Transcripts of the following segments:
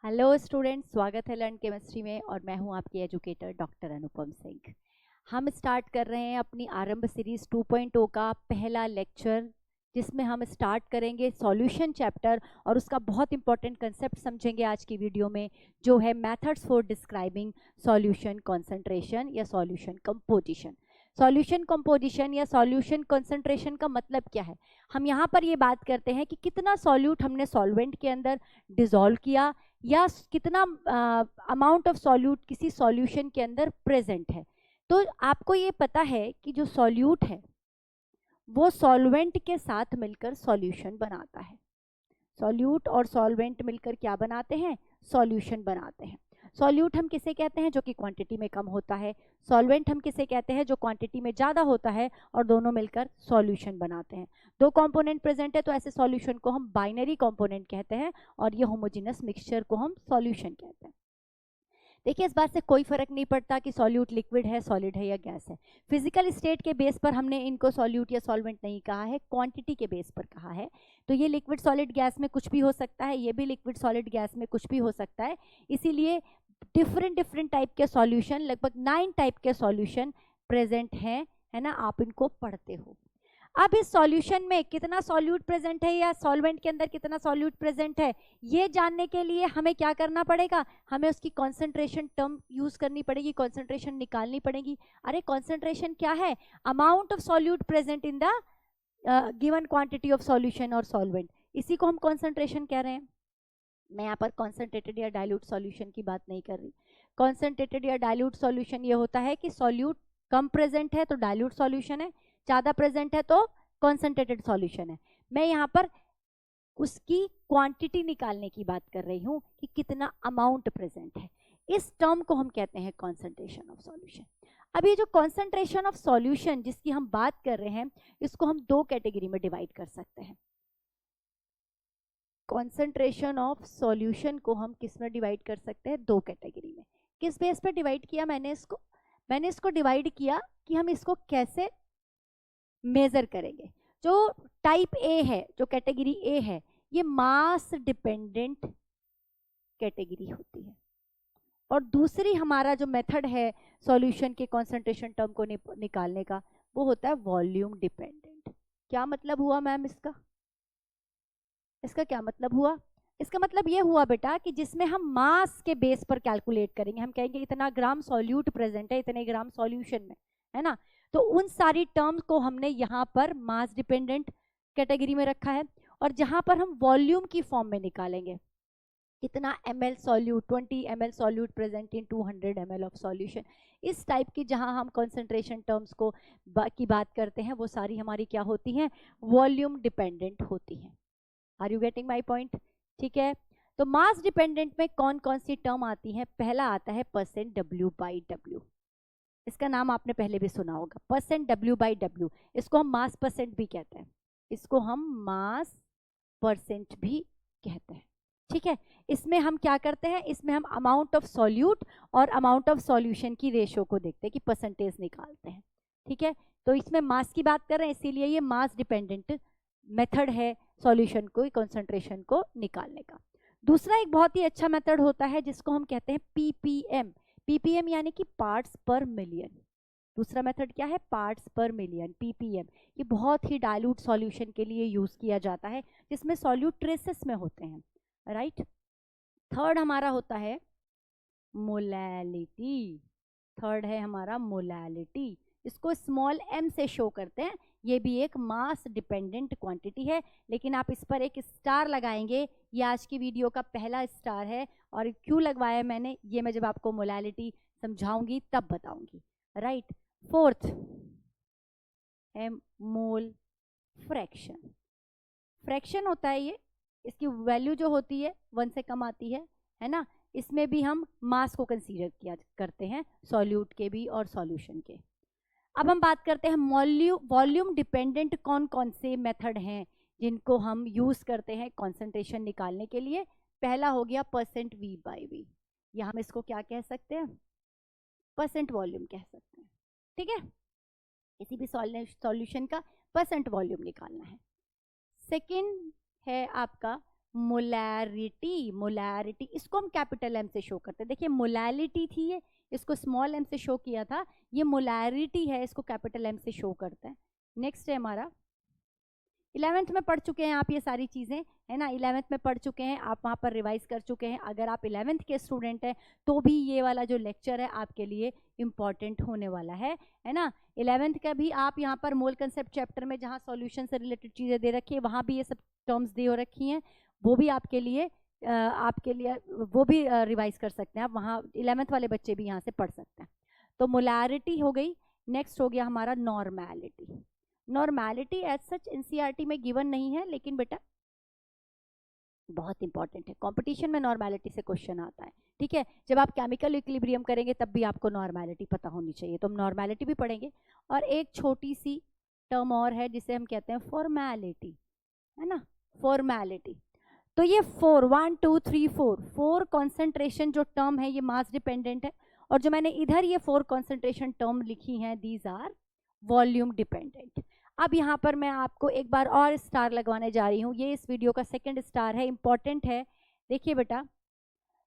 Hello student, स्वागत है learn chemistry में और मैं हूं आपकी एजुकेटर डॉक्टर अनुपम सिंह। हम स्टार्ट कर रहे हैं अपनी आरंभ सीरीज 2.0 का पहला लेक्चर, जिसमें हम स्टार्ट करेंगे सॉल्यूशन चैप्टर और उसका बहुत इंपॉर्टेंट कंसेप्ट समझेंगे आज की वीडियो में, जो है methods for describing solution concentration या सॉल्यूशन कंपोजिशन। सॉल्यूशन कंपोजिशन या सॉल्यूशन कंसंट्रेशन का मतलब क्या है? हम यहाँ पर ये बात करते हैं कि कितना सॉल्यूट हमने सॉल्वेंट के अंदर डिसॉल्व किया या कितना अमाउंट ऑफ सॉल्यूट किसी सॉल्यूशन के अंदर प्रेजेंट है। तो आपको ये पता है कि जो सॉल्यूट है वो सॉल्वेंट के साथ मिलकर सॉल्यूशन बनाता है। सॉल्यूट और सॉल्वेंट मिलकर क्या बनाते हैं? सॉल्यूशन बनाते हैं। सॉल्यूट हम किसे कहते हैं? जो कि क्वांटिटी में कम होता है। सॉल्वेंट हम किसे कहते हैं? जो क्वांटिटी में ज़्यादा होता है और दोनों मिलकर सॉल्यूशन बनाते हैं। दो कंपोनेंट प्रेजेंट है तो ऐसे सॉल्यूशन को हम बाइनरी कंपोनेंट कहते हैं और ये होमोजेनस मिक्सचर को हम सॉल्यूशन कहते हैं। देखिए, इस बात से कोई फर्क नहीं पड़ता कि सॉल्यूट लिक्विड है, सॉलिड है या गैस है। फिजिकल स्टेट के बेस पर हमने इनको सॉल्यूट या सॉल्वेंट नहीं कहा है, क्वांटिटी के बेस पर कहा है। तो ये लिक्विड सॉलिड गैस में कुछ भी हो सकता है, ये भी लिक्विड सॉलिड गैस में कुछ भी हो सकता है। इसीलिए डिफरेंट टाइप के सॉल्यूशन, लगभग 9 टाइप के सॉल्यूशन प्रेजेंट हैं, है ना। आप इनको पढ़ते हो। अब इस सॉल्यूशन में कितना सॉल्यूट प्रेजेंट है या सॉल्वेंट के अंदर कितना सॉल्यूट प्रेजेंट है, ये जानने के लिए हमें क्या करना पड़ेगा? हमें उसकी कॉन्सेंट्रेशन टर्म यूज करनी पड़ेगी, कॉन्सेंट्रेशन निकालनी पड़ेगी। अरे कॉन्सेंट्रेशन क्या है? Amount of solute present in the given quantity of solution और सॉल्वेंट, इसी को हम कॉन्सेंट्रेशन कह रहे हैं। मैं यहाँ पर कॉन्सेंट्रेटेड या डाइल्यूट सॉल्यूशन की बात नहीं कर रही। कॉन्सेंट्रेटेड या डाइल्यूट सॉल्यूशन ये होता है कि सॉल्यूट कम प्रेजेंट है तो डाइल्यूट सॉल्यूशन है, ज़्यादा प्रेजेंट है तो कॉन्सेंट्रेटेड सॉल्यूशन है। मैं यहाँ पर उसकी क्वांटिटी निकालने की बात कर रही हूँ कि कितना अमाउंट प्रेजेंट है। इस टर्म को हम कहते हैं कॉन्सेंट्रेशन ऑफ सॉल्यूशन। अब ये जो कॉन्सेंट्रेशन ऑफ सॉल्यूशन जिसकी हम बात कर रहे हैं, इसको हम दो कैटेगरी में डिवाइड कर सकते हैं। कॉन्सेंट्रेशन ऑफ सॉल्यूशन को हम किस में डिवाइड कर सकते हैं? दो कैटेगरी में। किस बेस पर डिवाइड किया मैंने इसको डिवाइड किया कि हम इसको कैसे मेजर करेंगे। जो टाइप ए है, जो कैटेगरी ए है, ये मास डिपेंडेंट कैटेगरी होती है। और दूसरी हमारा जो मेथड है सॉल्यूशन के कॉन्सेंट्रेशन टर्म को निकालने का, वो होता है वॉल्यूम डिपेंडेंट। क्या मतलब हुआ मैम इसका क्या मतलब हुआ? इसका मतलब ये हुआ बेटा कि जिसमें हम मास के बेस पर कैलकुलेट करेंगे। हम कहेंगे इतना ग्राम सॉल्यूट प्रेजेंट है इतने ग्राम सॉल्यूशन में, है ना। तो उन सारी टर्म्स को हमने यहाँ पर मास डिपेंडेंट कैटेगरी में रखा है। और जहां पर हम वॉल्यूम की फॉर्म में निकालेंगे कितना ml solute, 20 ml solute present in 200 ml of solution, इस टाइप की जहां हम कॉन्सेंट्रेशन टर्म्स को की बात करते हैं, वो सारी हमारी क्या होती हैं? वॉल्यूम डिपेंडेंट होती हैं। Are you getting my point? ठीक है। तो मास डिपेंडेंट में कौन कौन सी टर्म आती है? पहला आता है परसेंट W/W। इसका नाम आपने पहले भी सुना होगा, परसेंट W/W। इसको हम मास परसेंट भी कहते हैं, इसको हम मास परसेंट भी कहते हैं। ठीक है। इसमें हम क्या करते हैं? इसमें हम अमाउंट ऑफ सॉल्यूट और अमाउंट ऑफ सॉल्यूशन की रेशियो को देखते हैं कि परसेंटेज निकालते हैं। ठीक है। तो इसमें मास की बात कर रहे हैं, इसीलिए ये मास डिपेंडेंट मेथड है सॉल्यूशन को, कंसंट्रेशन को निकालने का। दूसरा एक बहुत ही अच्छा मेथड होता है जिसको हम कहते हैं पीपीएम। पीपीएम यानी कि पार्ट्स पर मिलियन। दूसरा मेथड क्या है? पार्ट्स पर मिलियन, पीपीएम। ये बहुत ही डाइल्यूट सॉल्यूशन के लिए यूज किया जाता है, जिसमें सॉल्यूट ट्रेसेस में होते हैं, राइट। थर्ड हमारा होता है मोलैलिटी। थर्ड है हमारा मोलैलिटी, इसको स्मॉल m से शो करते हैं। ये भी एक मास डिपेंडेंट क्वांटिटी है, लेकिन आप इस पर एक स्टार लगाएंगे। ये आज की वीडियो का पहला स्टार है। और क्यों लगवाया मैंने, ये मैं जब आपको मोलैलिटी समझाऊंगी तब बताऊंगी, राइट। फोर्थ है मोल फ्रैक्शन। फ्रैक्शन होता है ये, इसकी वैल्यू जो होती है 1 से कम आती है ना। इसमें भी हम मास को कंसीडर किया करते हैं, सॉल्यूट के भी और सॉल्यूशन के। अब हम बात करते हैं वॉल्यूम डिपेंडेंट कौन कौन से मेथड हैं जिनको हम यूज करते हैं कॉन्सेंट्रेशन निकालने के लिए। पहला हो गया परसेंट V/V, या हम इसको क्या कह सकते हैं? परसेंट वॉल्यूम कह सकते हैं। ठीक है, किसी भी सॉल्यूशन का परसेंट वॉल्यूम निकालना है। सेकेंड है आपका मोलैरिटी, मोलैरिटी इसको हम कैपिटल एम से शो करते हैं। देखिए मोलैलिटी थी ये, इसको स्मॉल एम से शो किया था, ये मोलैरिटी है, इसको कैपिटल एम से शो करते हैं। नेक्स्ट है हमारा 11th में पढ़ चुके हैं आप ये सारी चीज़ें, है ना, 11th में पढ़ चुके हैं आप, वहाँ पर रिवाइज कर चुके हैं। अगर आप 11th के स्टूडेंट हैं तो भी ये वाला जो लेक्चर है आपके लिए इम्पॉर्टेंट होने वाला है ना। 11th का भी आप यहाँ पर मोल कंसेप्ट चैप्टर में जहाँ सॉल्यूशन से रिलेटेड चीज़ें दे रखी है वहाँ भी ये सब टर्म्स दे हो रखी हैं, वो भी आपके लिए वो भी रिवाइज कर सकते हैं आप, वहाँ 11th वाले बच्चे भी यहाँ से पढ़ सकते हैं। तो मोलैरिटी हो गई। नेक्स्ट हो गया हमारा normality. Normality as such NCERT में गिवन नहीं है, लेकिन बेटा बहुत इंपॉर्टेंट है, कंपटीशन में नॉर्मैलिटी से क्वेश्चन आता है। ठीक है, जब आप केमिकल इक्विलिब्रियम करेंगे तब भी आपको नॉर्मैलिटी पता होनी चाहिए, तो हम नॉर्मैलिटी भी पढ़ेंगे। और एक छोटी सी टर्म और है जिसे हम कहते हैं फॉर्मैलिटी, है ना, फॉर्मैलिटी। तो ये 1 2 3 4 कॉन्सेंट्रेशन जो टर्म है ये मास डिपेंडेंट है, और जो मैंने इधर ये 4 कॉन्सेंट्रेशन टर्म लिखी हैं दीज आर वॉल्यूम डिपेंडेंट। अब यहाँ पर मैं आपको एक बार और स्टार लगवाने जा रही हूँ, ये इस वीडियो का सेकंड स्टार है, इंपॉर्टेंट है। देखिए बेटा,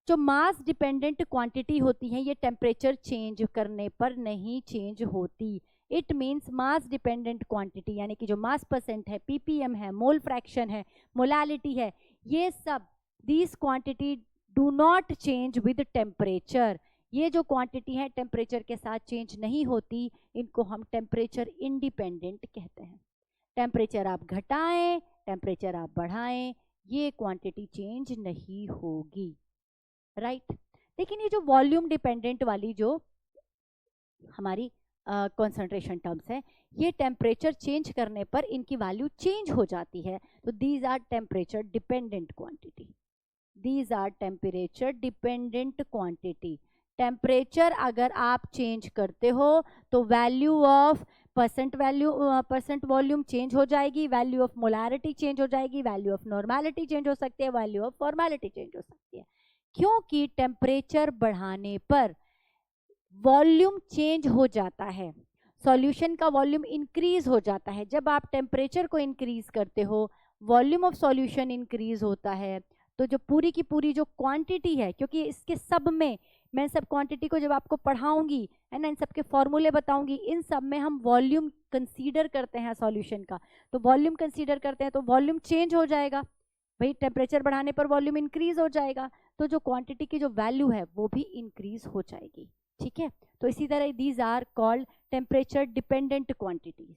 जो मास डिपेंडेंट क्वांटिटी होती है ये टेम्परेचर चेंज करने पर नहीं चेंज होती। It means mass dependent quantity यानी कि जो मास परसेंट है, पीपीएम है, मोल फ्रैक्शन है, मोलालिटी है, ये सब these quantity do not change with temperature. ये जो क्वांटिटी है टेम्परेचर के साथ चेंज नहीं होती, इनको हम टेम्परेचर इंडिपेंडेंट कहते हैं। टेम्परेचर आप घटाएं, टेम्परेचर आप बढ़ाएं, ये क्वांटिटी चेंज नहीं होगी, राइट। लेकिन ये जो वॉल्यूम डिपेंडेंट वाली जो हमारी कॉन्सेंट्रेशन टर्म्स है, ये टेम्परेचर चेंज करने पर इनकी वैल्यू चेंज हो जाती है। तो these are temperature dependent quantity, these are temperature dependent quantity. Temperature अगर आप चेंज करते हो तो value of percent volume change हो जाएगी, वैल्यू ऑफ मोलैरिटी चेंज हो जाएगी, वैल्यू ऑफ नॉर्मैलिटी चेंज हो सकती है, वैल्यू ऑफ फॉर्मैलिटी चेंज हो सकती है। क्योंकि टेम्परेचर बढ़ाने पर वॉल्यूम चेंज हो जाता है, सॉल्यूशन का वॉल्यूम इंक्रीज हो जाता है। जब आप टेम्परेचर को इंक्रीज करते हो, वॉल्यूम ऑफ सॉल्यूशन इंक्रीज होता है, तो जो पूरी की पूरी जो क्वांटिटी है, क्योंकि इसके सब में मैं सब क्वांटिटी को जब आपको पढ़ाऊंगी, है ना, इन सब के फॉर्मूले बताऊंगी, इन सब में हम वॉल्यूम कंसीडर करते हैं सॉल्यूशन का। तो वॉल्यूम कंसीडर करते हैं तो वॉल्यूम चेंज हो जाएगा, भाई टेम्परेचर बढ़ाने पर वॉल्यूम इंक्रीज हो जाएगा, तो जो क्वांटिटी की जो वैल्यू है वो भी इंक्रीज हो जाएगी। ठीक है, तो इसी तरह these are called temperature dependent quantities.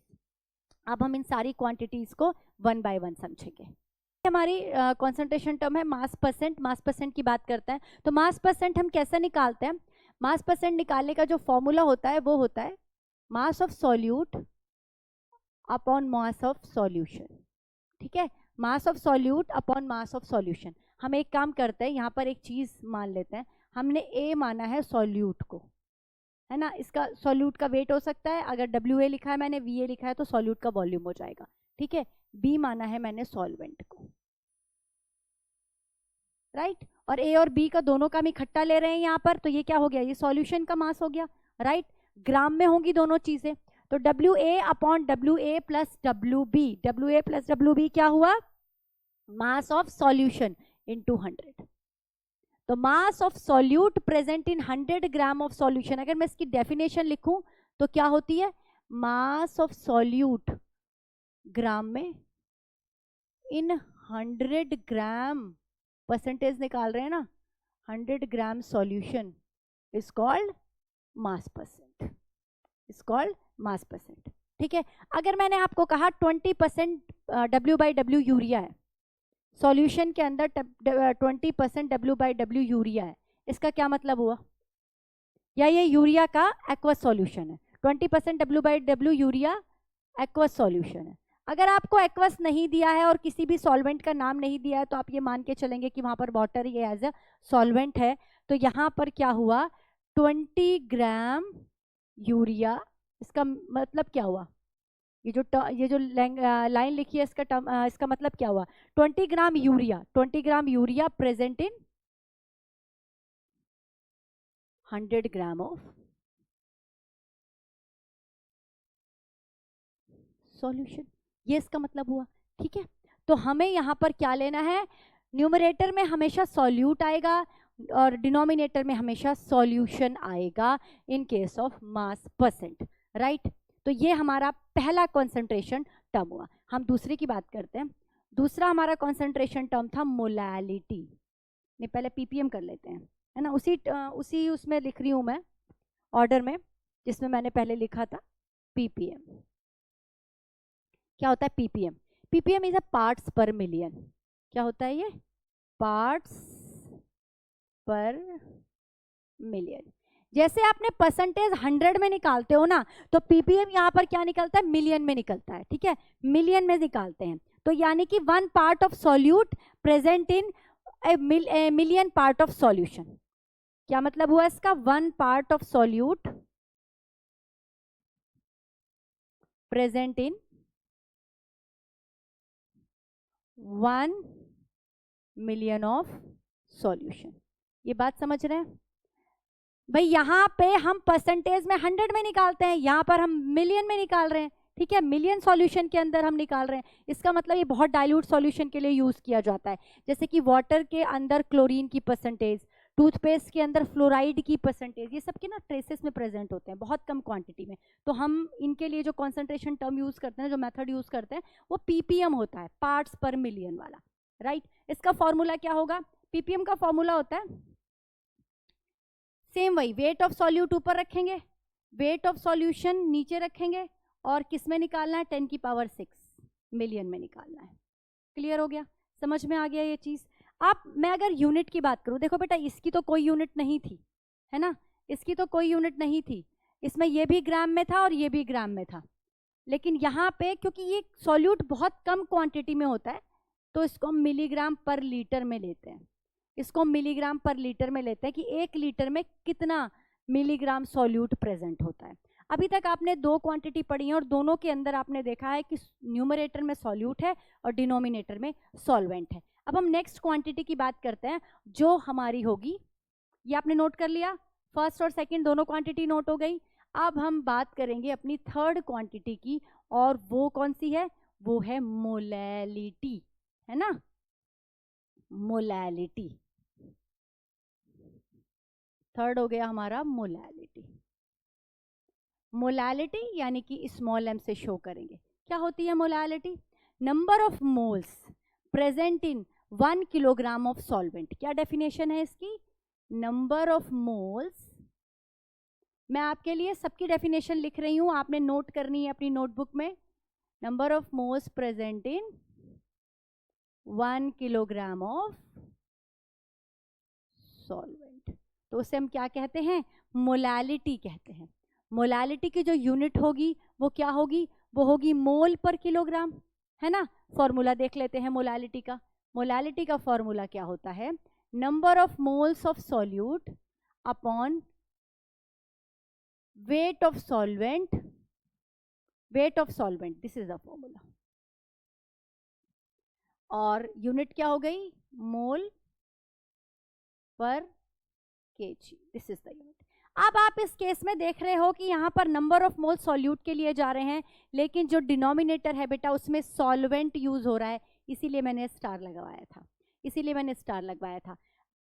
अब हम इन सारी क्वांटिटीज को वन बाय वन समझेंगे। हमारी कॉन्सेंट्रेशन टर्म है मास परसेंट। मास परसेंट की बात करते हैं तो मास परसेंट हम कैसे निकालते हैं? मास परसेंट निकालने का जो फॉर्मूला होता है वो होता है mass of solute upon mass of solution. ठीक है, mass of solute upon mass of solution. हम एक काम करते हैं, यहाँ पर एक चीज मान लेते हैं, हमने ए माना है सॉल्यूट को, है ना, इसका सॉल्यूट का वेट हो सकता है, अगर WA लिखा है मैंने, VA लिखा है तो सॉल्यूट का वॉल्यूम हो जाएगा। ठीक है, बी माना है मैंने सॉल्वेंट को, राइट, और ए और बी का दोनों का हम इकट्ठा ले रहे हैं यहाँ पर, तो ये क्या हो गया, ये सॉल्यूशन का मास हो गया, राइट। ग्राम में होंगी दोनों चीजें, तो WA upon WA plus WB, WA plus WB क्या हुआ, मास ऑफ सॉल्यूशन इनटू 100। तो mass of solute present in 100 gram of solution, अगर मैं इसकी डेफिनेशन लिखूं तो क्या होती है, मास ऑफ सॉल्यूट ग्राम में इन 100 ग्राम, परसेंटेज निकाल रहे हैं ना, 100 gram solution is called mass percent, is called mass percent. ठीक है, अगर मैंने आपको कहा 20% W/W यूरिया है, सॉल्यूशन के अंदर 20% W/W यूरिया है, इसका क्या मतलब हुआ, या ये यूरिया का एक्वस सॉल्यूशन है, 20% W/W यूरिया एक्वस सॉल्यूशन है। अगर आपको एक्वस नहीं दिया है और किसी भी सॉल्वेंट का नाम नहीं दिया है तो आप ये मान के चलेंगे कि वहां पर वाटर ये एज अ सॉल्वेंट है, तो यहाँ पर क्या हुआ, 20 ग्राम यूरिया, इसका मतलब क्या हुआ, ये जो लाइन लिखी है इसका मतलब क्या हुआ, 20 gram urea, 20 gram urea present in 100 gram of solution, ये इसका मतलब हुआ। ठीक है, तो हमें यहाँ पर क्या लेना है, न्यूमरेटर में हमेशा सॉल्यूट आएगा और डिनोमिनेटर में हमेशा सॉल्यूशन आएगा in case of mass percent, right. तो ये हमारा पहला कॉन्सेंट्रेशन टर्म हुआ। हम दूसरे की बात करते हैं। दूसरा हमारा कॉन्सेंट्रेशन टर्म था मोलैलिटी। नहीं, पहले पीपीएम कर लेते हैं, है ना। उसी उसमें लिख रही हूँ मैं, ऑर्डर में जिसमें मैंने पहले लिखा था पीपीएम। क्या होता है ppm? Ppm is a parts पर मिलियन। क्या होता है ये? पार्ट्स पर मिलियन। जैसे आपने परसेंटेज 100 में निकालते हो ना, तो पीपीएम यहाँ पर क्या निकलता है? मिलियन में निकलता है, ठीक है, मिलियन में निकालते हैं। तो यानी कि 1 part of solute present in million part of solution. क्या मतलब हुआ इसका? 1 part of solute present in 1 million of solution. ये बात समझ रहे हैं भाई? यहां पे हम परसेंटेज में 100 में निकालते हैं, यहां पर हम मिलियन में निकाल रहे हैं, ठीक है, मिलियन सॉल्यूशन के अंदर हम निकाल रहे हैं। इसका मतलब ये बहुत डाइल्यूट सॉल्यूशन के लिए यूज किया जाता है। जैसे कि वाटर के अंदर क्लोरीन की परसेंटेज, टूथपेस्ट के अंदर फ्लोराइड की परसेंटेज, ये सब के ना ट्रेसेस में प्रेजेंट होते हैं बहुत कम क्वांटिटी में। तो हम इनके लिए जो कॉन्सेंट्रेशन टर्म यूज करते हैं, जो मेथड यूज करते हैं, वो पीपीएम होता है, पार्ट्स पर मिलियन वाला, राइट। इसका फॉर्मूला क्या होगा? पीपीएम का फॉर्मूला होता है सेम वही, वेट ऑफ सॉल्यूट ऊपर रखेंगे, वेट ऑफ सॉल्यूशन नीचे रखेंगे, और किस में निकालना है? 10⁶ मिलियन में निकालना है। क्लियर हो गया? समझ में आ गया ये चीज? अब मैं अगर यूनिट की बात करूं, देखो बेटा, इसकी तो कोई यूनिट नहीं थी, है ना, इसकी तो कोई यूनिट नहीं थी। इसमें ये भी ग्राम में था और ये भी ग्राम में था। लेकिन यहाँ पे क्योंकि ये सॉल्यूट बहुत कम क्वांटिटी में होता है, तो इसको हम मिलीग्राम पर लीटर में लेते हैं। इसको मिलीग्राम पर लीटर में लेते हैं कि 1 लीटर में कितना मिलीग्राम सॉल्यूट प्रेजेंट होता है। अभी तक आपने 2 क्वांटिटी पढ़ी है और दोनों के अंदर आपने देखा है कि न्यूमरेटर में सॉल्यूट है और डिनोमिनेटर में सॉल्वेंट है। अब हम नेक्स्ट क्वांटिटी की बात करते हैं, जो हमारी होगी, ये आपने नोट कर लिया, फर्स्ट और सेकंड दोनों क्वांटिटी नोट हो गई। अब हम बात करेंगे अपनी थर्ड क्वांटिटी की, और वो कौन सी है? वो है मोलैलिटी, है ना, मोलैलिटी। थर्ड हो गया हमारा मोलैलिटी। मोलैलिटी यानी कि स्मॉल एम से शो करेंगे। क्या होती है molality? Number of moles present in 1 kilogram of solvent. क्या डेफिनेशन है इसकी? नंबर ऑफ मोल्स, मैं आपके लिए सबकी डेफिनेशन लिख रही हूं, आपने नोट करनी है अपनी नोटबुक में। Number of moles present in 1 kilogram of solvent, तो उसे हम क्या कहते हैं? मोलैलिटी कहते हैं। मोलैलिटी की जो यूनिट होगी वो क्या होगी? वो होगी मोल पर किलोग्राम, है ना। फॉर्मूला देख लेते हैं मोलैलिटी का। मोलैलिटी का फॉर्मूला क्या होता है? Number of moles of solute upon weight of solvent, weight of solvent, this is the formula. और यूनिट क्या हो गई? मोल पर KG, this is the unit. अब आप इस केस में देख रहे हो कि यहाँ पर नंबर ऑफ मोल सॉल्यूट के लिए जा रहे हैं, लेकिन जो डिनोमिनेटर है बेटा उसमें सॉल्वेंट यूज हो रहा है, इसीलिए मैंने स्टार लगवाया था, इसीलिए मैंने स्टार लगवाया था।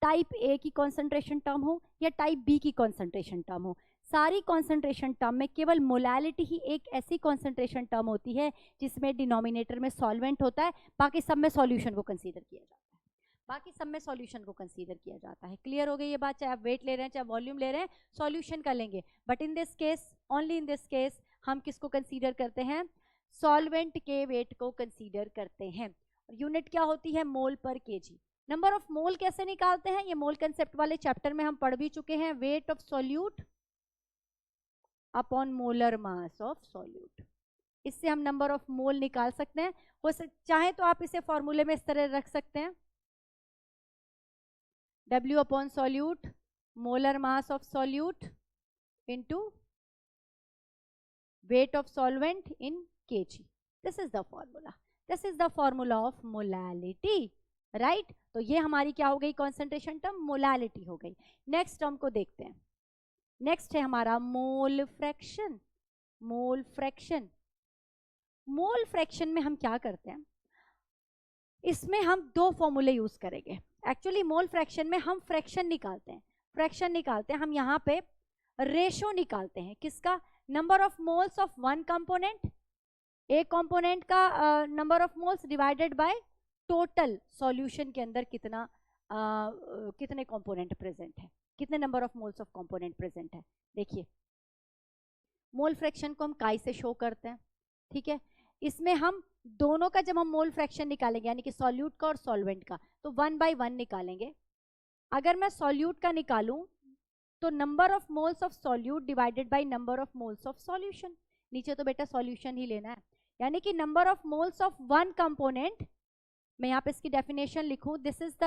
टाइप ए की कॉन्सेंट्रेशन टर्म हो या टाइप बी की कॉन्सेंट्रेशन टर्म हो, सारी कॉन्सेंट्रेशन टर्म में केवल मोलैलिटी ही एक ऐसी कॉन्सेंट्रेशन टर्म होती है जिसमें डिनोमिनेटर में सॉल्वेंट होता है, बाकी सब में सॉल्यूशन को कंसीडर किया जाता है, बाकी सब में सॉल्यूशन को कंसीडर किया जाता है। क्लियर हो गई ये बात? चाहे आप वेट ले रहे हैं, चाहे वॉल्यूम ले रहे हैं, सॉल्यूशन का लेंगे, but in this case, only in this case, हम किसको कंसीडर करते हैं? सॉल्वेंट के वेट को कंसीडर करते हैं। यूनिट क्या होती है? मोल पर केजी। नंबर ऑफ मोल कैसे निकालते हैं? ये मोल कंसेप्ट वाले चैप्टर में हम पढ़ भी चुके हैं। Wait of solute upon molar mass of solute, इससे हम नंबर ऑफ मोल निकाल सकते हैं। हो चाहे तो आप इसे फॉर्मूले में इस तरह रख सकते हैं, W upon solute molar mass of solute into weight of solvent in kg। This is the formula, this is the formula of molality, right. तो ये हमारी क्या हो गई? कॉन्सेंट्रेशन टर्म मोलैलिटी हो गई। नेक्स्ट टर्म को देखते हैं। नेक्स्ट है हमारा mole fraction. Mole fraction, mole fraction में हम क्या करते हैं? इसमें हम दो फॉर्मूले यूज करेंगे। एक्चुअली मोल फ्रैक्शन में हम फ्रैक्शन निकालते हैं, हम यहाँ पे रेशो निकालते हैं। किसका? Number of moles of one component, एक कंपोनेंट का number of moles divided by total solution के अंदर कितने कंपोनेंट प्रेजेंट है, कितने number of moles of component present है। देखिए मोल फ्रैक्शन को हम काई से शो करते हैं, ठीक है। इसमें हम दोनों का जब हम मोल फ्रैक्शन निकालेंगे, यानी कि सॉल्यूट का और सॉल्वेंट का, तो 1 by 1 निकालेंगे। अगर मैं सॉल्यूट का निकालूं तो number of moles of solute divided by number of moles of solution, नीचे तो बेटा सॉल्यूशन ही लेना है, यानी कि number of moles of one component. मैं यहाँ पे इसकी डेफिनेशन लिखूं, this is the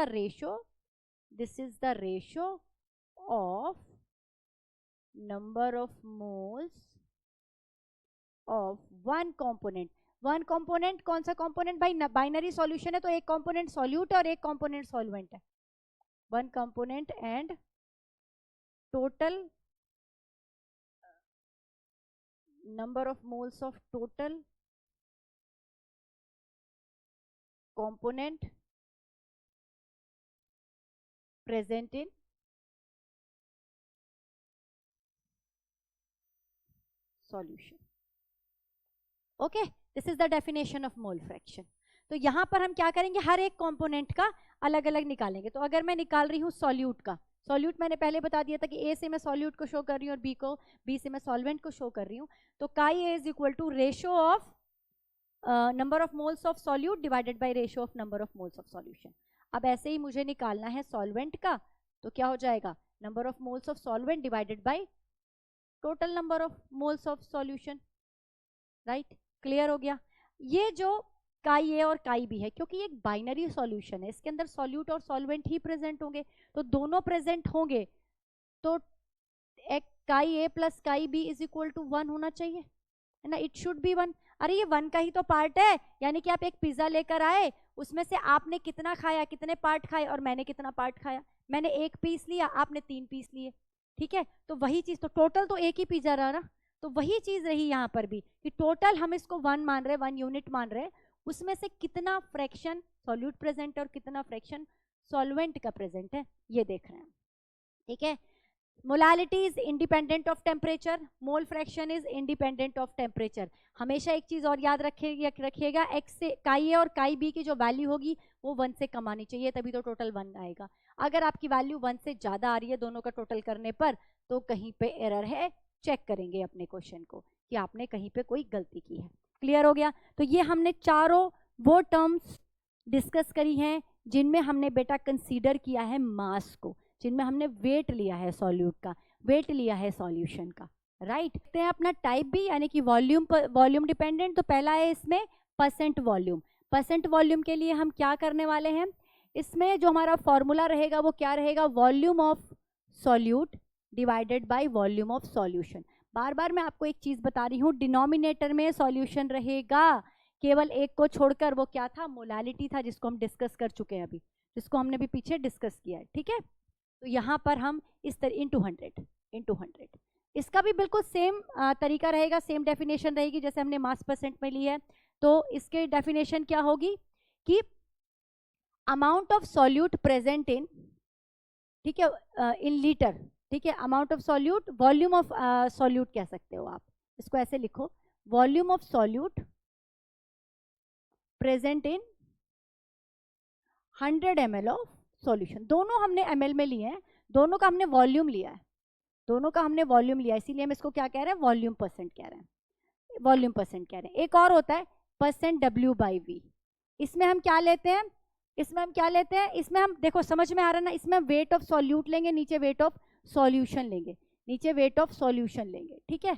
ratio of number of moles of one component कौन सा कंपोनेंट भाई? बाइनरी सॉल्यूशन है तो एक कंपोनेंट सॉल्यूट है और एक कंपोनेंट सॉल्वेंट है। One component and total number of moles of total component present in solution. Okay, this is the definition of mole fraction. तो यहां पर हम क्या करेंगे, हर एक कंपोनेंट का अलग अलग निकालेंगे। तो अगर मैं निकाल रही हूं सॉल्यूट का, सॉल्यूट मैंने पहले बता दिया था कि ए से मैं सॉल्यूट को शो कर रही हूँ और बी से मैं सॉल्वेंट को शो कर रही हूँ। तो chi A is equal to ratio of number of moles of solute divided by ratio of number of moles of solution. अब ऐसे ही मुझे निकालना है सॉल्वेंट का, तो क्या हो जाएगा, number of moles of solvent divided by total number of moles of solution. Right, clear हो गया। ये जो काई ए और काई बी है, क्योंकि ये एक बाइनरी सॉल्यूशन है, इसके अंदर सॉल्यूट और सॉल्वेंट ही प्रेजेंट होंगे, तो दोनों प्रेजेंट होंगे, तो एक chi A plus chi B is equal to 1 होना चाहिए, है ना। It should be 1। अरे ये 1 का ही तो पार्ट है, यानी कि आप एक पिज्जा लेकर आए, उसमें से आपने कितना खाया, कितने पार्ट खाए, और मैंने कितना पार्ट खाया। मैंने 1 पीस लिया, आपने 3 पीस लिए, ठीक है। तो वही चीज, तो टोटल तो एक ही पिज्जा रहा ना। तो वही चीज रही यहाँ पर भी कि टोटल हम इसको 1 मान रहे, 1 यूनिट मान रहे, उसमें से कितना फ्रैक्शन सॉल्यूट प्रेजेंट है और कितना फ्रैक्शन सॉल्वेंट का प्रेजेंट है, ये देख रहे हैं, ठीक है। Molality is independent of temperature, mole fraction is independent of temperature. हमेशा एक चीज और याद रखिएगा, एक्स से काई ए और काई बी की जो वैल्यू होगी वो 1 से कम आनी चाहिए, तभी तो टोटल 1 आएगा। अगर आपकी वैल्यू 1 से ज्यादा आ रही है दोनों का टोटल करने पर, तो कहीं पे एरर है, चेक करेंगे अपने क्वेश्चन को कि आपने कहीं पे कोई गलती की है। क्लियर हो गया। तो ये हमने चारों वो टर्म्स डिस्कस करी हैं जिनमें हमने बेटा कंसीडर किया है मास को, जिनमें हमने वेट लिया है सॉल्यूट का, वेट लिया है सॉल्यूशन का। राइट, देखते हैं अपना टाइप भी, यानी कि वॉल्यूम डिपेंडेंट। तो पहला है इसमें परसेंट वॉल्यूम। परसेंट वॉल्यूम के लिए हम क्या करने वाले हैं, इसमें जो हमारा फॉर्मूला रहेगा वो क्या रहेगा, volume of solute divided by volume of solution. बार बार मैं आपको एक चीज बता रही हूँ, डिनोमिनेटर में सॉल्यूशन रहेगा, केवल एक को छोड़कर, वो क्या था, मोलालिटी था, जिसको हम डिस्कस कर चुके हैं अभी, जिसको हमने भी पीछे डिस्कस किया है, ठीक है। तो यहाँ पर हम इस तरह इंटू 100, इसका भी बिल्कुल सेम तरीका रहेगा, सेम डेफिनेशन रहेगी जैसे हमने मास परसेंट में ली है। तो इसके डेफिनेशन क्या होगी कि amount of solute present in, ठीक है, इन लीटर, ठीक है, amount of solute, volume of solute कह सकते हो आप, इसको ऐसे लिखो, volume of solute present in 100 ml of solution. दोनों हमने ml में लिए हैं, दोनों का हमने वॉल्यूम लिया है, दोनों का हमने वॉल्यूम लिया है, इसीलिए हम इसको क्या कह रहे हैं, वॉल्यूम परसेंट कह रहे हैं, वॉल्यूम परसेंट कह रहे हैं। एक और होता है परसेंट W/V, इसमें हम क्या लेते हैं, इसमें हम देखो समझ में आ रहा है ना, इसमें हम वेट ऑफ सॉल्यूट लेंगे, नीचे वेट ऑफ सॉल्यूशन लेंगे, नीचे वेट ऑफ सॉल्यूशन लेंगे, ठीक है।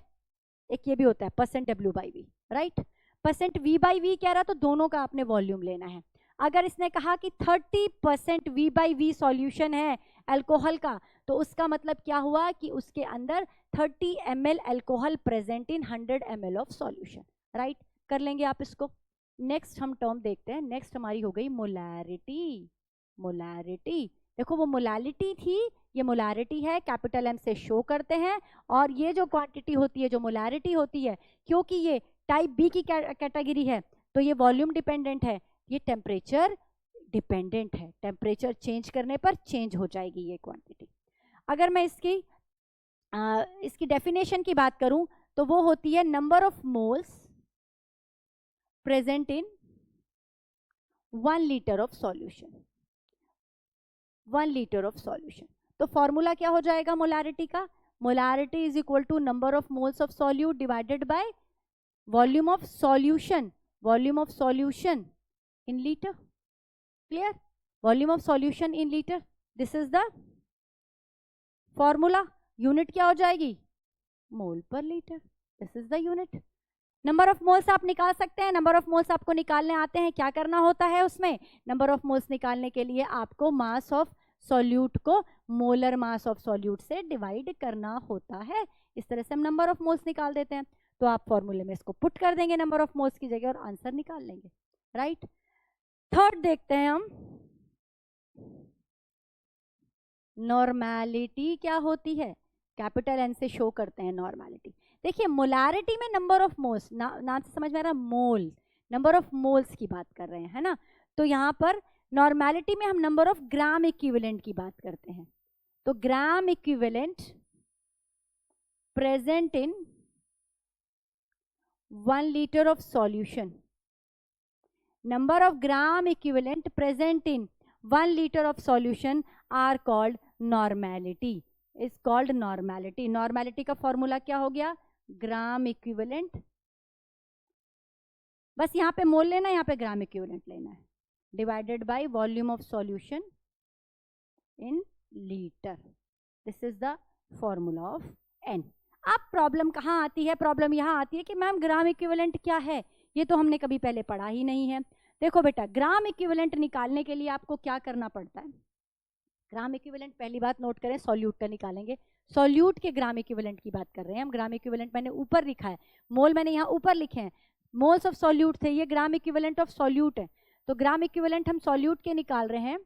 एक ये भी होता है percent W/V, right. Percent V/V कह रहा, तो दोनों का आपने वॉल्यूम लेना है। अगर इसने कहा कि 30% V/V सॉल्यूशन है अल्कोहल का, तो उसका मतलब क्या हुआ कि उसके अंदर 30 ml alcohol present in 100 ml of solution, right. कर लेंगे आप इसको। नेक्स्ट हम टर्म देखते हैं, नेक्स्ट हमारी हो गई मोलैरिटी। मोलैरिटी, देखो वो मोलैलिटी थी, ये मोलैरिटी है, कैपिटल M से शो करते हैं, और ये जो क्वांटिटी होती है, जो मोलैरिटी होती है, क्योंकि ये टाइप बी की कैटेगरी है, तो ये वॉल्यूम डिपेंडेंट है, ये टेम्परेचर डिपेंडेंट है, टेम्परेचर चेंज करने पर चेंज हो जाएगी ये क्वांटिटी। अगर मैं इसकी डेफिनेशन की बात करूं तो वो होती है number of moles present in 1 litre of solution. 1 litre of solution, तो फॉर्मूला क्या हो जाएगा मोलारिटी का? Molarity is equal to number of moles of solute divided by volume of solution, volume of solution in litre. Clear? Volume of solution in litre, this is the formula. Unit क्या हो जाएगी? Mole per litre, this is the unit. Number of moles आप निकाल सकते हैं, number of moles आपको निकालने आते हैं। क्या करना होता है उसमें? नंबर ऑफ मोल्स निकालने के लिए आपको मास ऑफ सॉल्यूट को मोलर मास ऑफ सॉल्यूट से डिवाइड करना होता है। इस तरह से हम नंबर ऑफ मोल्स निकाल देते हैं। तो आप फॉर्मूले में इसको पुट कर देंगे नंबर ऑफ मोल्स की जगह और आंसर निकाल लेंगे, राइट? थर्ड देखते हैं हम, नॉर्मैलिटी क्या होती है? कैपिटल एन से शो करते हैं नॉर्मैलिटी। देखिए मोलारिटी में नंबर ऑफ मोल्स, नाम से समझ में आ रहा है, मोल, नंबर ऑफ मोल्स की बात कर रहे हैं, है ना? तो यहाँ पर नॉर्मैलिटी में हम नंबर ऑफ ग्राम इक्विवेलेंट की बात करते हैं। तो gram equivalent present in 1 litre of solution, number of gram equivalent present in 1 liter of solution are called normality, is called normality। normality का फॉर्मूला क्या हो गया? ग्राम इक्विवेलेंट, बस यहाँ पे मोल लेना है, यहाँ पे ग्राम इक्विवेलेंट लेना है, divided by volume of solution in litre, this is the formula of N. अब प्रॉब्लम कहाँ आती है? प्रॉब्लम यहाँ आती है कि मैम ग्राम इक्विवेलेंट क्या है, ये तो हमने कभी पहले पढ़ा ही नहीं है। देखो बेटा, ग्राम इक्विवेलेंट निकालने के लिए आपको क्या करना पड़ता है? ग्राम इक्विवेलेंट पहली बात नोट करें, सॉल्यूट का निकालेंगे। सॉल्यूट के ग्राम इक्विवेलेंट की बात कर रहे हैं हम। ग्राम इक्विवेलेंट मैंने ऊपर लिखा है, मोल मैंने यहाँ ऊपर लिखे हैं, मोल्स ऑफ सॉल्यूट थे, ये ग्राम इक्विवेलेंट ऑफ सॉल्यूट है। तो ग्राम इक्विवेलेंट हम सॉल्यूट के निकाल रहे हैं,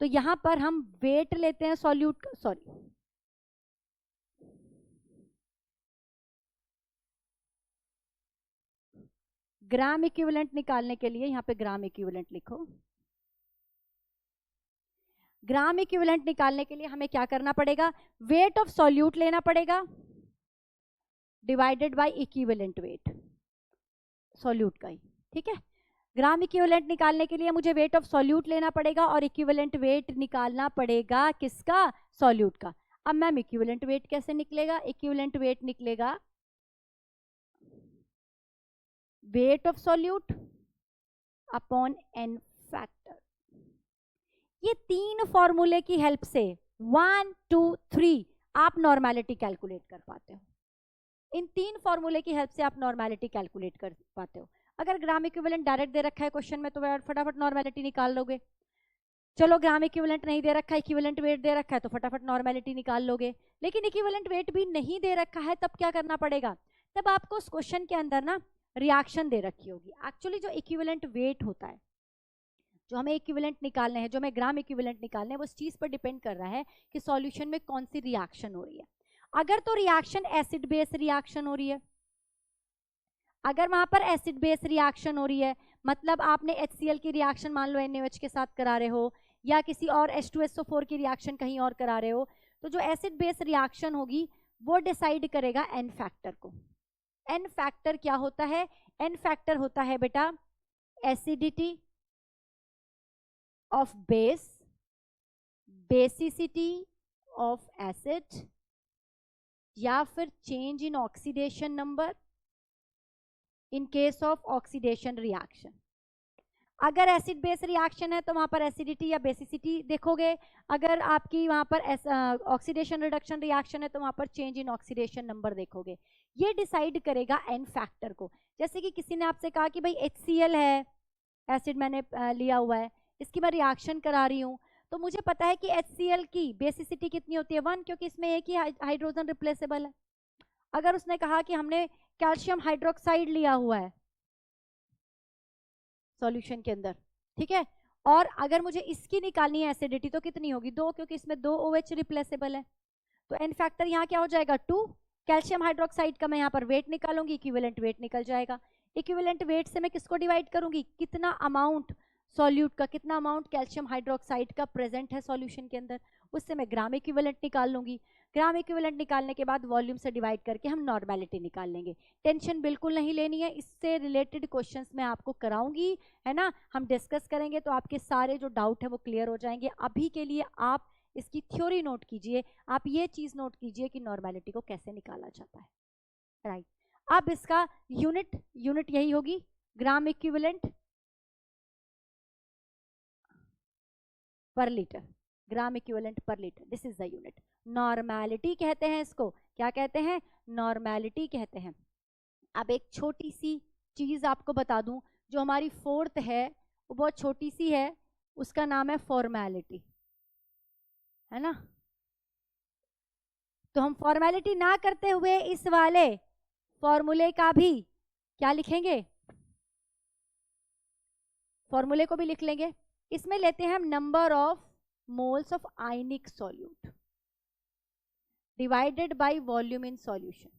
तो यहाँ पर हम वेट लेते हैं सॉल्यूट का, सॉरी ग्राम इक्विवेलेंट निकालने के लिए यहाँ पे ग्राम इक्विवेलेंट लिखो। ग्राम इक्विवेलेंट निकालने के लिए हमें क्या करना पड़ेगा? वेट ऑफ सॉल्यूट लेना पड़ेगा divided by equivalent weight solute का ही, ठीक है? ग्राम इक्विवेलेंट निकालने के लिए मुझे वेट ऑफ सॉल्यूट लेना पड़ेगा और इक्विवेलेंट वेट निकालना पड़ेगा किसका? सॉल्यूट का। अब मैम इक्विवेलेंट वेट कैसे निकलेगा? इक्विवेलेंट वेट निकलेगा weight of solute upon N factor. ये तीन फॉर्मूले की हेल्प से 1, 2, 3 आप नॉर्मैलिटी कैलकुलेट कर पाते हो। इन तीन फॉर्मूले की हेल्प से आप नॉर्मैलिटी कैलकुलेट कर पाते हो। अगर ग्राम इक्विवेलेंट डायरेक्ट दे रखा है क्वेश्चन में तो फटाफट नॉर्मैलिटी निकाल लोगे। चलो ग्राम इक्विवेलेंट नहीं दे रखा है, इक्विवेलेंट वेट दे रखा है, तो फटाफट नॉर्मैलिटी निकाल लोगे। लेकिन इक्विवेलेंट वेट भी नहीं दे रखा है, तब क्या करना पड़ेगा? तब आपको उस क्वेश्चन के अंदर ना रिएक्शन दे रखी होगी। एक्चुअली जो इक्विवेलेंट वेट होता है, जो हमें इक्विवेलेंट निकालने हैं, जो हमें ग्राम इक्विवेलेंट निकालने हैं, वो इस चीज पर डिपेंड कर रहा है कि सॉल्यूशन में कौन सी रिएक्शन हो रही है। अगर तो रिएक्शन एसिड बेस रिएक्शन हो रही है, अगर वहां पर एसिड बेस रिएक्शन हो रही है, मतलब आपने HCl की रिएक्शन मान लो NaOH के साथ करा रहे हो, या किसी और H2SO4 की रिएक्शन कहीं और करा रहे हो, तो जो एसिड बेस रिएक्शन होगी वो डिसाइड करेगा एन फैक्टर को। एन फैक्टर क्या होता है? एन फैक्टर होता है बेटा acidity of base, basicity of acid, या फिर change in oxidation number in case of oxidation reaction. अगर एसिड बेस रिएक्शन है तो वहां पर एसिडिटी या बेसिसिटी देखोगे, अगर आपकी वहां पर ऑक्सीडेशन रिडक्शन रिएक्शन है तो वहां पर चेंज इन ऑक्सीडेशन नंबर देखोगे। ये डिसाइड करेगा एन फैक्टर को। जैसे कि किसी ने आपसे कहा कि भाई HCl है, एसिड मैंने लिया हुआ है, इसकी मैं रिएक्शन करा रही हूँ, तो मुझे पता है कि HCl की बेसिसिटी कितनी होती है? 1, क्योंकि इसमें एक ही हाइड्रोजन रिप्लेसेबल है। अगर उसने कहा कि हमने कैल्शियम हाइड्रोक्साइड लिया हुआ है सॉल्यूशन के अंदर, ठीक है, और अगर मुझे इसकी निकालनी है एसिडिटी, तो कितनी होगी? 2, क्योंकि इसमें 2 OH रिप्लेसेबल है। तो एन फैक्टर यहाँ क्या हो जाएगा? 2। कैल्शियम हाइड्रोक्साइड का मैं यहाँ पर वेट निकालूंगी, इक्विवेलेंट वेट निकल जाएगा। इक्विवेलेंट वेट से मैं किसको डिवाइड करूंगी? कितना अमाउंट सॉल्यूट का कितना अमाउंट कैल्शियम हाइड्रोक्साइड का प्रेजेंट है सॉल्यूशन के अंदर, उससे मैं ग्राम इक्विवेलेंट निकाल लूंगी। ग्राम इक्विवेलेंट निकालने के बाद वॉल्यूम से डिवाइड करके हम नॉर्मेलिटी निकाल लेंगे। टेंशन बिल्कुल नहीं लेनी है, इससे रिलेटेड क्वेश्चंस मैं आपको कराऊंगी, है ना, हम डिस्कस करेंगे तो आपके सारे जो डाउट है वो क्लियर हो जाएंगे। अभी के लिए आप इसकी थ्योरी नोट कीजिए, आप ये चीज नोट कीजिए कि नॉर्मेलिटी को कैसे निकाला जाता है, राइट। अब इसका यूनिट यही होगी, ग्राम इक्विवेलेंट पर लीटर, ग्राम इक्विवेलेंट पर litre, this is the unit. Normality कहते हैं इसको, क्या कहते हैं, नॉर्मेलिटी कहते हैं। अब एक छोटी सी चीज आपको बता दूं, जो हमारी फोर्थ है वो बहुत छोटी सी है, उसका नाम है फॉर्मेलिटी, है ना। तो हम फॉर्मेलिटी ना करते हुए इस वाले फॉर्मूले का भी क्या लिखेंगे, फॉर्मूले को भी लिख लेंगे। इसमें लेते हैं हम number of moles of ionic solute divided by volume in solution,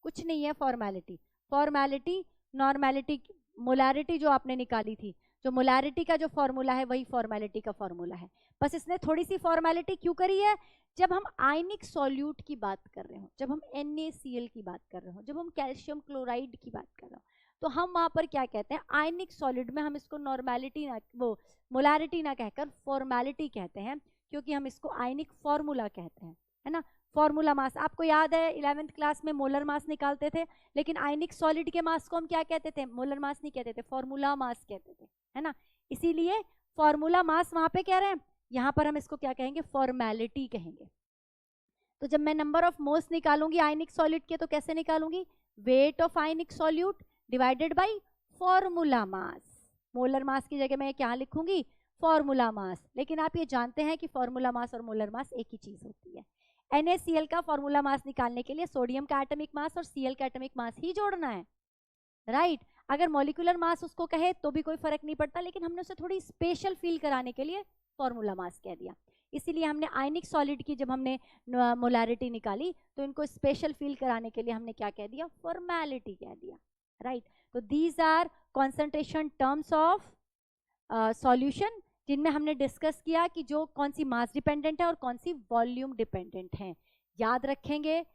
कुछ नहीं है फॉर्मेलिटी। फॉर्मेलिटी नॉर्मेलिटी मोलारिटी जो आपने निकाली थी, जो मोलारिटी का जो फॉर्मूला है वही फॉर्मेलिटी का फॉर्मूला है, बस इसने थोड़ी सी फॉर्मेलिटी क्यों करी है, जब हम आयनिक सॉल्यूट की बात कर रहे हो, जब हम NaCl की बात कर रहे हो, जब हम कैल्शियम क्लोराइड की बात कर रहे हो, तो हम वहां पर क्या कहते हैं, आयनिक सॉलिड में हम इसको नॉर्मेलिटी ना, वो मोलारिटी ना कहकर फॉर्मेलिटी कहते हैं, क्योंकि हम इसको आयनिक फॉर्मूला कहते हैं, है ना। फॉर्मूला मास आपको याद है 11th क्लास में मोलर मास निकालते थे, लेकिन आयनिक सॉलिड के मास को हम क्या कहते थे, मोलर मास नहीं कहते थे, फॉर्मूला मास कहते थे, है ना। इसीलिए फॉर्मूला मास वहां पे कह रहे हैं, यहां पर हम इसको क्या कहेंगे, फॉर्मेलिटी कहेंगे। तो जब मैं नंबर ऑफ मोल्स निकालूंगी आयनिक सॉलिड के, तो कैसे निकालूंगी, weight of ionic solute divided by formula mass. Molar mass की जगह मैं क्या लिखूंगी, फॉर्मूला मास, लेकिन आप ये जानते हैं कि फॉर्मूला मास और मोलर मास एक ही चीज होती है। NaCl का फॉर्मूला मास निकालने के लिए सोडियम का एटॉमिक मास और Cl का एटॉमिक मास ही जोड़ना है, राइट। अगर मॉलिक्यूलर मास उसको कहे तो भी कोई फर्क नहीं पड़ता, लेकिन हमने उसे थोड़ी स्पेशल फील कराने के लिए फॉर्मूला मास कह दिया। इसीलिए हमने आयनिक सॉलिड की जब हमने मोलारिटी निकाली तो इनको स्पेशल फील कराने के लिए हमने क्या कह दिया, फॉर्मेलिटी कह दिया, राइट। तो these are concentration terms of solution, जिनमें हमने डिस्कस किया कि जो कौन सी मास डिपेंडेंट है और कौन सी वॉल्यूम डिपेंडेंट है। याद रखेंगे,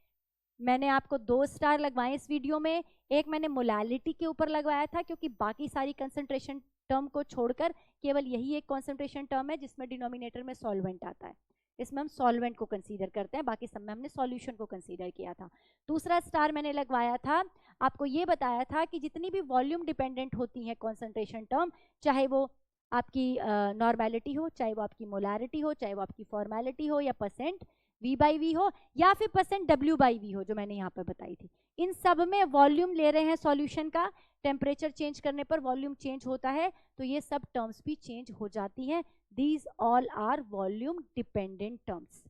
मैंने आपको 2 स्टार लगवाए इस वीडियो में, एक मैंने मोलालिटी के ऊपर लगवाया था, क्योंकि बाकी सारी कंसंट्रेशन टर्म को छोड़कर केवल यही एक कंसंट्रेशन टर्म है जिसमें डिनोमिनेटर में सॉल्वेंट आता है, इसमें हम सॉल्वेंट को कंसीडर करते हैं, बाकी सब में हमने सॉल्यूशन को कंसीडर किया था। दूसरा स्टार मैंने लगवाया था, आपको ये बताया था कि जितनी भी वॉल्यूम डिपेंडेंट होती हैं कंसंट्रेशन टर्म, चाहे वो आपकी नॉर्मेलिटी हो, चाहे वो आपकी मोलारिटी हो, चाहे वो आपकी फॉर्मेलिटी हो, या परसेंट V/V हो, या फिर परसेंट W/V हो, जो मैंने यहाँ पर बताई थी, इन सब में वॉल्यूम ले रहे हैं सॉल्यूशन का, टेम्परेचर चेंज करने पर वॉल्यूम चेंज होता है, तो ये सब टर्म्स भी चेंज हो जाती हैं। These all are volume dependent terms.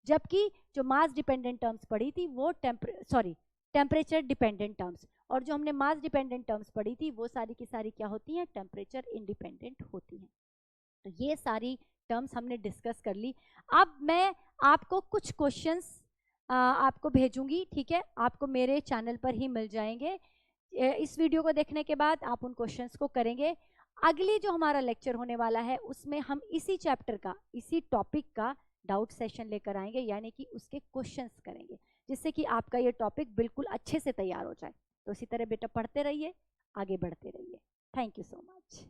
जबकि जो मास डिपेंडेंट टर्म्स पढ़ी थी वो टेम्परेचर डिपेंडेंट टर्म्स, और जो हमने मास डिपेंडेंट टर्म्स पढ़ी थी वो सारी की सारी क्या होती हैं, टेम्परेचर इंडिपेंडेंट होती हैं। तो ये सारी टर्म्स हमने डिस्कस कर ली। अब मैं आपको कुछ क्वेश्चंस आपको भेजूंगी, ठीक है, आपको मेरे चैनल पर ही मिल जाएंगे। इस वीडियो को देखने के बाद आप उन क्वेश्चंस को करेंगे। अगली जो हमारा लेक्चर होने वाला है उसमें हम इसी चैप्टर का, इसी टॉपिक का डाउट सेशन लेकर आएंगे, यानी कि उसके क्वेश्चंस करेंगे, जिससे कि आपका ये टॉपिक बिल्कुल अच्छे से तैयार हो जाए। तो इसी तरह बेटा पढ़ते रहिए, आगे बढ़ते रहिए। Thank you so much.